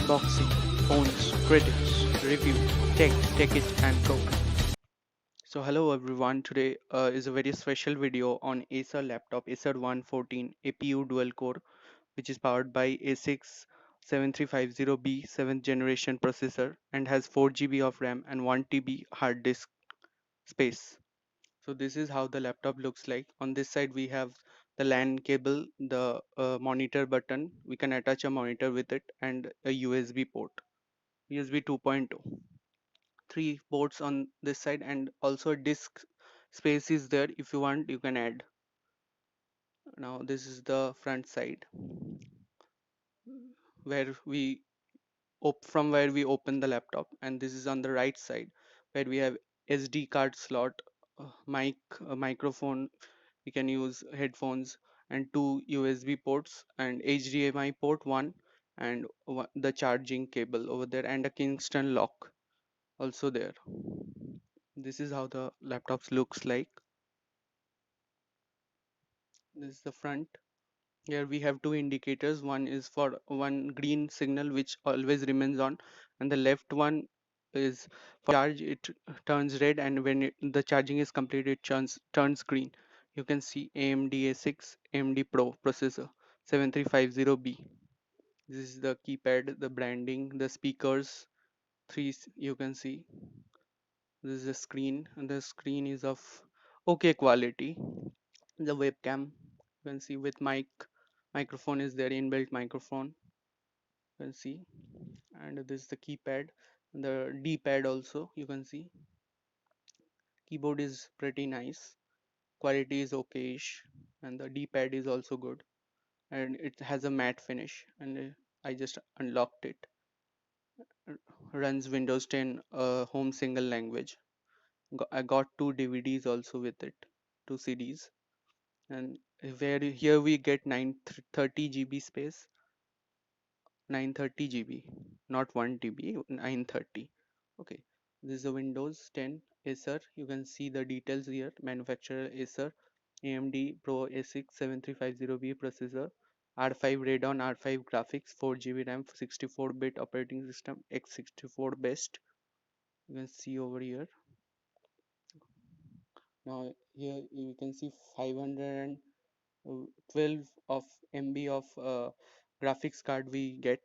unboxing, phones, critics, review, take it and go. So hello everyone, today is a very special video on Acer laptop Acer 114 APU dual core, which is powered by A6-7350B 7th generation processor and has 4 GB of RAM and 1 TB hard disk space. So this is how the laptop looks like. On this side we have the LAN cable, the monitor button, we can attach a monitor with it, and a USB port, USB 2.0. Three ports on this side, and also a disk space is there. If you want, you can add. Now this is the front side where we from where we open the laptop, and this is on the right side where we have SD card slot, microphone, we can use headphones, and two USB ports and HDMI port one, and the charging cable over there, and a Kingston lock also there. This is how the laptops looks like. This is the front. Here we have two indicators. One is for one green signal which always remains on, and the left one is for charge. It turns red, and when the charging is complete, it turns green. You can see AMD A6 AMD Pro processor 7350B. This is the keypad, the branding, the speakers. You can see. This is the screen, and the screen is of okay quality. The webcam, you can see with microphone is there, inbuilt microphone, you can see. And this is the keypad, the d-pad also, you can see. Keyboard is pretty nice, quality is okayish, and the d-pad is also good, and it has a matte finish. And I just unlocked it. Runs Windows 10 home single language. I got two DVDs also with it, two CDs. And where here we get 930 GB space, 930 GB, not 1 TB, 930. Okay, this is a Windows 10 Acer. You can see the details here. Manufacturer Acer, AMD Pro A6-7350B processor, R5 Radeon R5 graphics, 4 GB RAM, 64-bit operating system, x64 best. You can see over here. Now here you can see 512 of MB of graphics card we get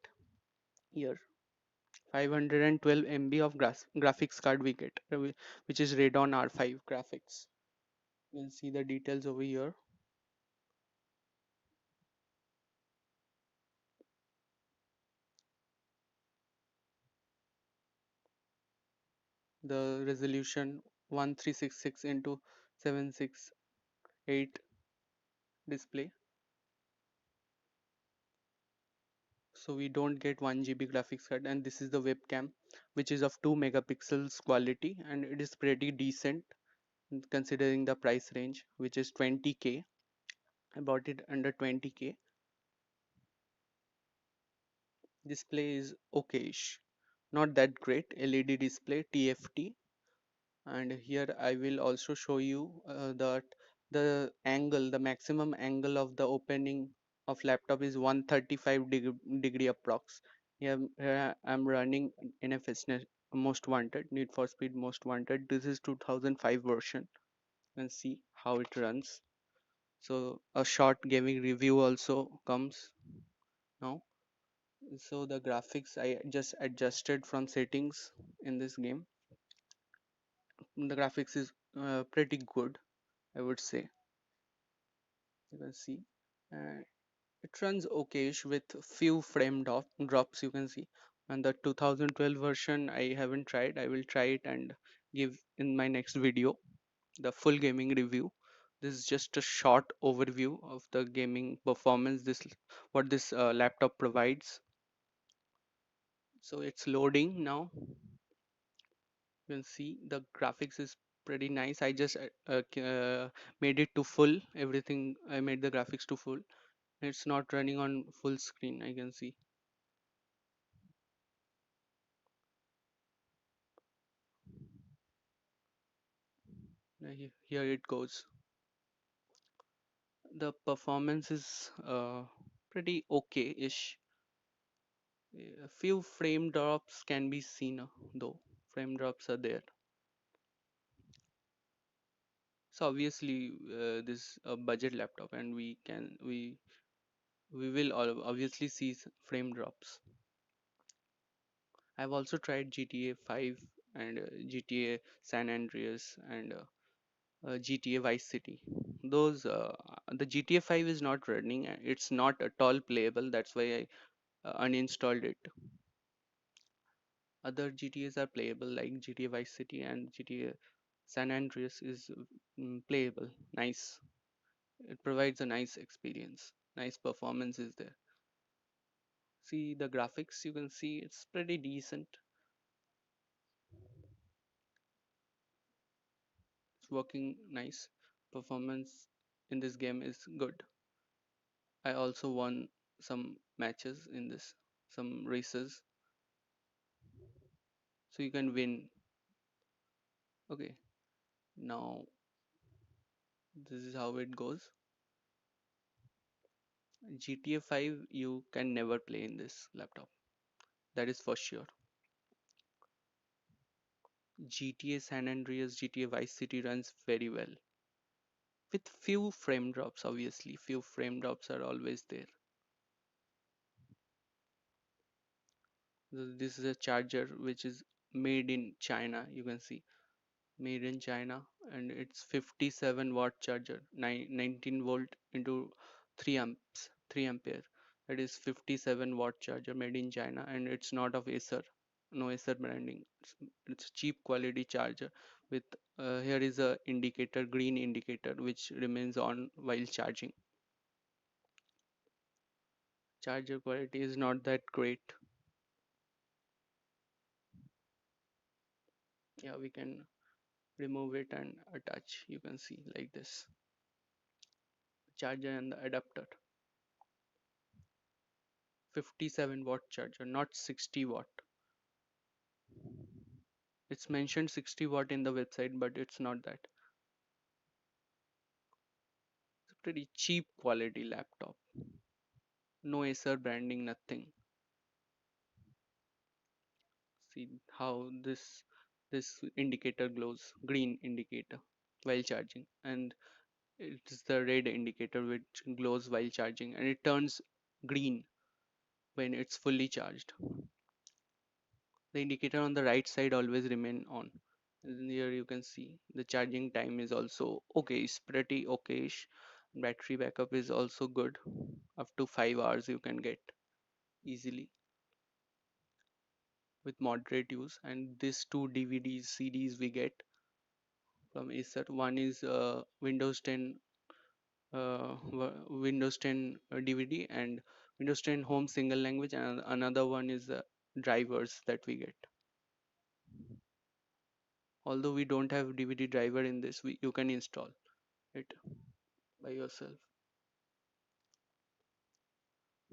here. 512 MB of graphics card we get, which is Radeon R5 graphics. You can see the details over here. The resolution 1366 into 768 display. So we don't get 1 GB graphics card, and this is the webcam, which is of 2 megapixels quality, and it is pretty decent considering the price range, which is 20K. I bought it under 20K. Display is okayish, not that great. LED display, TFT. And here I will also show you that the angle, the maximum angle of the opening of laptop is 135 degree approx. Here I'm running NFS Most Wanted, Need for Speed Most Wanted. This is 2005 version. You can see how it runs. So a short gaming review also comes now. So the graphics I just adjusted from settings in this game. The graphics is pretty good, I would say. You can see, uh, it runs okayish with few drops, you can see. And the 2012 version I haven't tried. I will try it and give in my next video the full gaming review. This is just a short overview of the gaming performance, this what this laptop provides. So it's loading now. You can see the graphics is pretty nice. I just made it to full. Everything, I made the graphics to full. It's not running on full screen, I can see. Here it goes. The performance is pretty okay-ish. A few frame drops can be seen though. Frame drops are there. So obviously this a budget laptop, and we will obviously see frame drops. I've also tried GTA 5 and GTA San Andreas and GTA Vice City. Those the GTA 5 is not running. It's not at all playable. That's why I uninstalled it. Other GTAs are playable, like GTA Vice City and GTA San Andreas is playable. Nice. It provides a nice experience. Nice performance is there. See the graphics, you can see it's pretty decent. It's working nice. Performance in this game is good. I also won some matches in this, some races, so you can win. Okay, now this is how it goes. GTA 5 you can never play in this laptop. That is for sure. GTA San Andreas, GTA Vice City runs very well. With few frame drops, obviously. Few frame drops are always there. This is a charger which is made in China. You can see made in China, and it's 57-watt charger, 19 volt into 3 amps, 3 ampere. That is 57-watt charger made in China, and it's not of Acer, no Acer branding. It's cheap quality charger with here is a indicator, green indicator, which remains on while charging. Charger quality is not that great. Yeah, we can remove it and attach. You can see like this, charger and the adapter. 57-watt charger, not 60 watt. It's mentioned 60 watt in the website, but it's not that. It's a pretty cheap quality laptop. No Acer branding, nothing. See how this indicator glows, green indicator while charging, and it's the red indicator which glows while charging, and it turns green when it's fully charged. The indicator on the right side always remain on. And here you can see the charging time is also okay, it's pretty okayish. Battery backup is also good, up to 5 hours you can get easily with moderate use. And these two DVDs CDs we get from Acer, one is Windows 10 DVD and Windows 10 home single language, and another one is the drivers that we get. Although we don't have DVD driver in this, you can install it by yourself.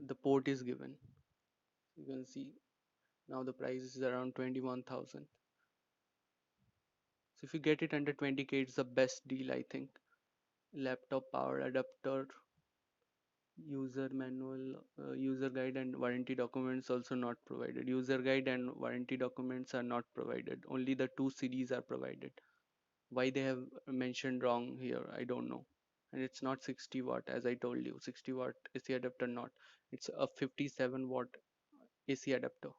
The port is given. You can see now the price is around 21,000. So if you get it under 20k, it's the best deal, I think. Laptop power adapter, user manual, user guide and warranty documents also not provided. User guide and warranty documents are not provided. Only the two CDs are provided. Why they have mentioned wrong here, I don't know. And it's not 60 watt as I told you. 60 watt AC adapter not. It's a 57-watt AC adapter.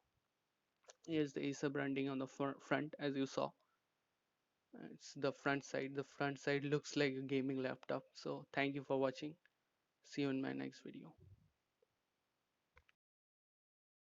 Here's the Acer branding on the front as you saw. It's the front side. The front side looks like a gaming laptop. So thank you for watching. See you in my next video.